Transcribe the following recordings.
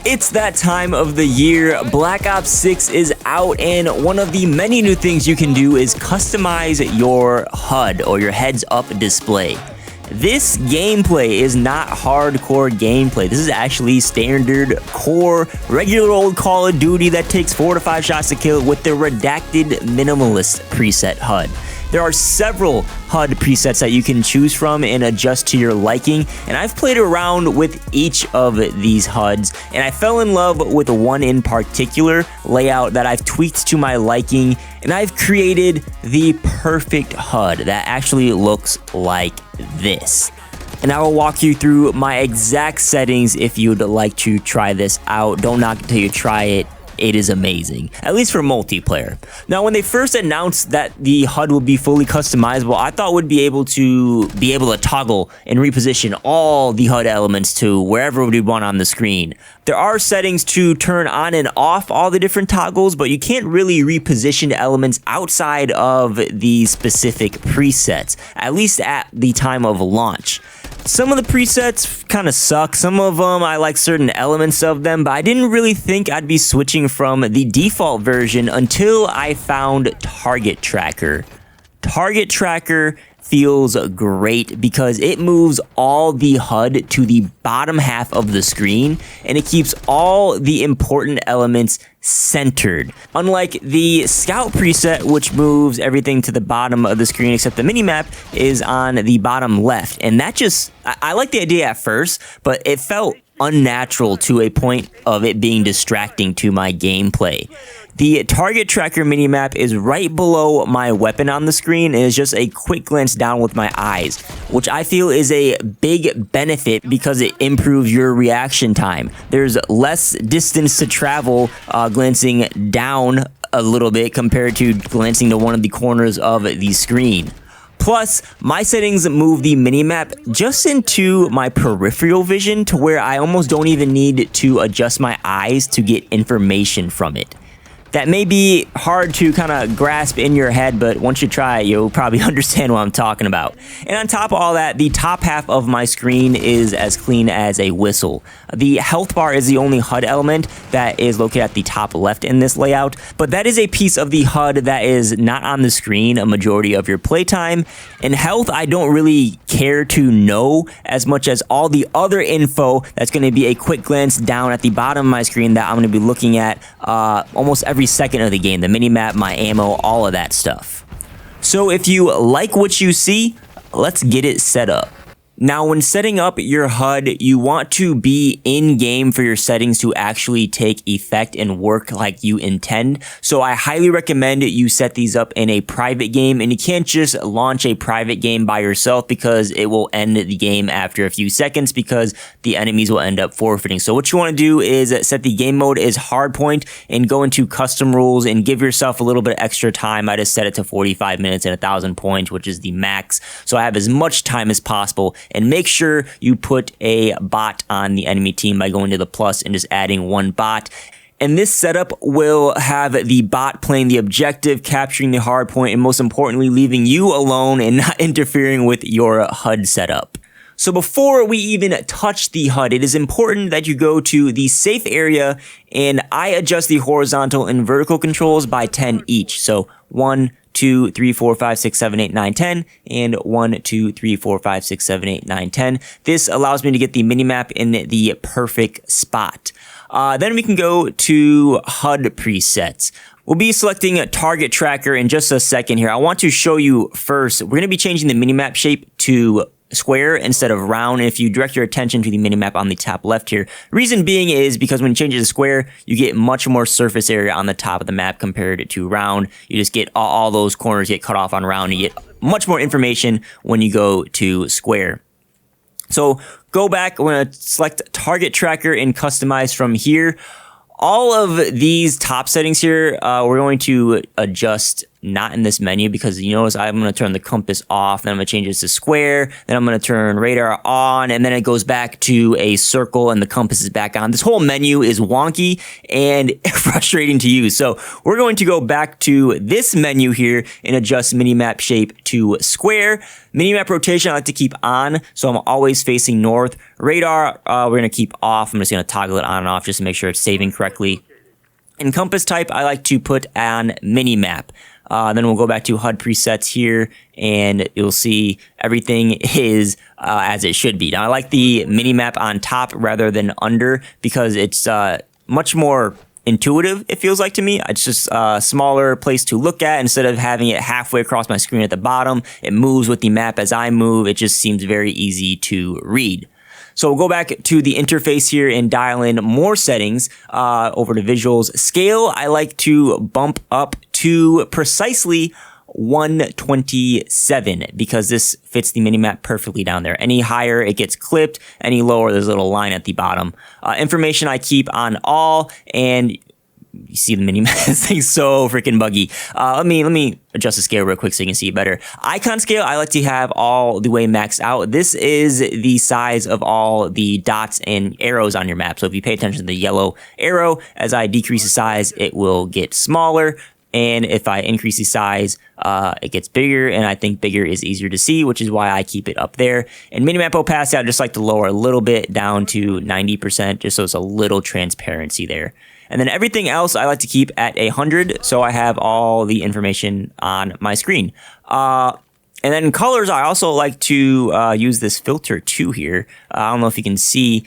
It's that time of the year. Black Ops 6 is out, and one of the many new things you can do is customize your HUD or your heads-up display. This gameplay is not hardcore gameplay. This is actually standard core, regular old Call of Duty that takes 4 to 5 shots to kill with the redacted minimalist preset HUD. There are several HUD presets that you can choose from and adjust to your liking, and I've played around with each of these HUDs, and I fell in love with one in particular layout that I've tweaked to my liking, and I've created the perfect HUD that actually looks like this. And I will walk you through my exact settings if you'd like to try this out. Don't knock it till you try it. It is amazing, at least for multiplayer. Now, when they first announced that the HUD would be fully customizable, I thought we'd be able to toggle and reposition all the HUD elements to wherever we'd want on the screen. There are settings to turn on and off all the different toggles, but you can't really reposition elements outside of the specific presets, at least at the time of launch. Some of the presets kind of suck. Some of them, I like certain elements of them, but I didn't really think I'd be switching from the default version until I found Target Tracker. Target Tracker feels great because it moves all the HUD to the bottom half of the screen, and it keeps all the important elements centered. Unlike the Scout preset, which moves everything to the bottom of the screen except the minimap is on the bottom left. And that I like the idea at first, but it felt unnatural to a point of it being distracting to my gameplay. The Target Tracker minimap is right below my weapon on the screen and is just a quick glance down with my eyes, which I feel is a big benefit because it improves your reaction time. There's less distance to travel glancing down a little bit compared to glancing to one of the corners of the screen. Plus, my settings move the minimap just into my peripheral vision to where I almost don't even need to adjust my eyes to get information from it. That may be hard to kind of grasp in your head, but once you try it, you'll probably understand what I'm talking about. And on top of all that, the top half of my screen is as clean as a whistle. The health bar is the only HUD element that is located at the top left in this layout, but that is a piece of the HUD that is not on the screen a majority of your playtime. And health, I don't really care to know as much as all the other info that's going to be a quick glance down at the bottom of my screen that I'm going to be looking at almost every second of the game, the minimap, my ammo, all of that stuff. So if you like what you see, let's get it set up. Now, when setting up your HUD, you want to be in-game for your settings to actually take effect and work like you intend. So I highly recommend you set these up in a private game, and you can't just launch a private game by yourself because it will end the game after a few seconds because the enemies will end up forfeiting. So what you want to do is set the game mode as hardpoint and go into custom rules and give yourself a little bit extra time. I just set it to 45 minutes and 1,000 points, which is the max. So I have as much time as possible. And make sure you put a bot on the enemy team by going to the plus and just adding one bot. And this setup will have the bot playing the objective, capturing the hard point, and most importantly, leaving you alone and not interfering with your HUD setup. So before we even touch the HUD, it is important that you go to the safe area, and I adjust the horizontal and vertical controls by 10 each. So 1, 2, 3, 4, 5, 6, 7, 8, 9, 10, and 1, 2, 3, 4, 5, 6, 7, 8, 9, 10. This allows me to get the minimap in the perfect spot. Then we can go to HUD presets. We'll be selecting a Target Tracker in just a second here. I want to show you first, we're going to be changing the minimap shape to square instead of round. And if you direct your attention to the minimap on the top left here, reason being is because when you change it to square, you get much more surface area on the top of the map compared to round. You just get all those corners get cut off on round. You get much more information when you go to square. So go back, we're going to select Target Tracker and customize from here. All of these top settings here, we're going to adjust not in this menu because you notice I'm going to turn the compass off, then I'm going to change this to square, then I'm going to turn radar on, and then it goes back to a circle and the compass is back on. This whole menu is wonky and frustrating to use. So we're going to go back to this menu here and adjust minimap shape to square. Minimap rotation I like to keep on, so I'm always facing north. Radar, we're going to keep off. I'm just going to toggle it on and off just to make sure it's saving correctly. And compass type, I like to put on minimap. Then we'll go back to HUD presets here, and you'll see everything is as it should be. Now, I like the minimap on top rather than under because it's much more intuitive, it feels like to me. It's just a smaller place to look at instead of having it halfway across my screen at the bottom. It moves with the map as I move. It just seems very easy to read. So we'll go back to the interface here and dial in more settings over to visuals. Scale, I like to bump up to precisely 127 because this fits the minimap perfectly down there. Any higher, it gets clipped. Any lower, there's a little line at the bottom. Information I keep on all, and you see the minimap. This thing's so freaking buggy. Let me adjust the scale real quick so you can see it better. Icon scale, I like to have all the way maxed out. This is the size of all the dots and arrows on your map. So if you pay attention to the yellow arrow, as I decrease the size, it will get smaller. And if I increase the size, it gets bigger, and I think bigger is easier to see, which is why I keep it up there. And minimap opacity, I just like to lower a little bit down to 90%, just so it's a little transparency there. And then everything else I like to keep at 100, so I have all the information on my screen. And then colors, I also like to use this filter 2 here. I don't know if you can see.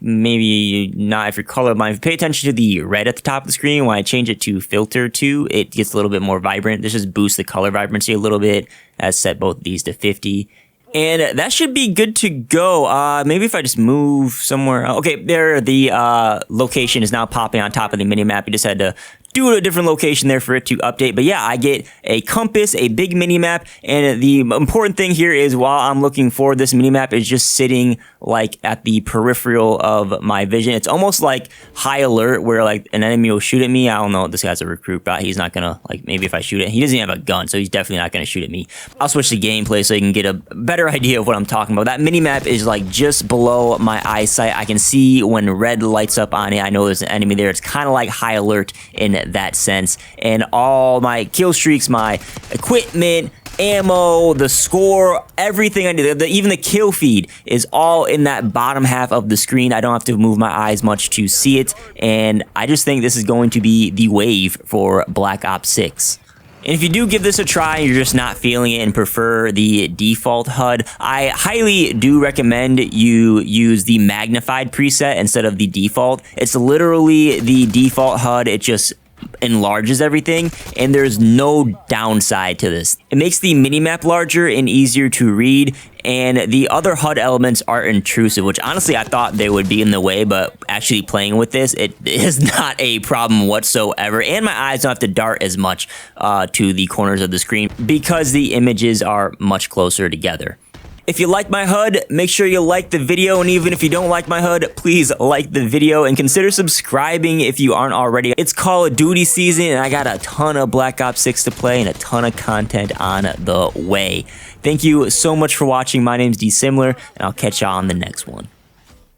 Maybe not if you're colorblind. If you pay attention to the red at the top of the screen, when I change it to filter 2, it gets a little bit more vibrant. This just boosts the color vibrancy a little bit. I set both of these to 50. And that should be good to go. Maybe if I just move somewhere. Okay, there, the location is now popping on top of the minimap. You just had to do a different location there for it to update. But yeah, I get a compass, a big minimap, and the important thing here is while I'm looking for this minimap is just sitting like at the peripheral of my vision. It's almost like high alert where like an enemy will shoot at me. I don't know, this guy's a recruit, but he's not gonna, like, maybe if I shoot it, he doesn't even have a gun, so he's definitely not gonna shoot at me. I'll switch to gameplay so you can get a better idea of what I'm talking about. That minimap is like just below my eyesight. I can see when red lights up on it, I know there's an enemy there. It's kind of like high alert in that sense. And all my kill streaks, my equipment, ammo, the score, everything I do, even the kill feed is all in that bottom half of the screen. I don't have to move my eyes much to see it, and I just think this is going to be the wave for Black Ops 6. And if you do give this a try and you're just not feeling it and prefer the default HUD, I highly do recommend you use the magnified preset instead of the default. It's literally the default HUD. It just enlarges everything, and there's no downside to this. It makes the minimap larger and easier to read, and the other HUD elements are intrusive, which honestly I thought they would be in the way, but actually playing with this, it is not a problem whatsoever, and my eyes don't have to dart as much to the corners of the screen because the images are much closer together. If you like my HUD, make sure you like the video, and even if you don't like my HUD, please like the video and consider subscribing if you aren't already. It's Call of Duty season, and I got a ton of Black Ops 6 to play and a ton of content on the way. Thank you so much for watching. My name's DeeSimilar, and I'll catch y'all on the next one.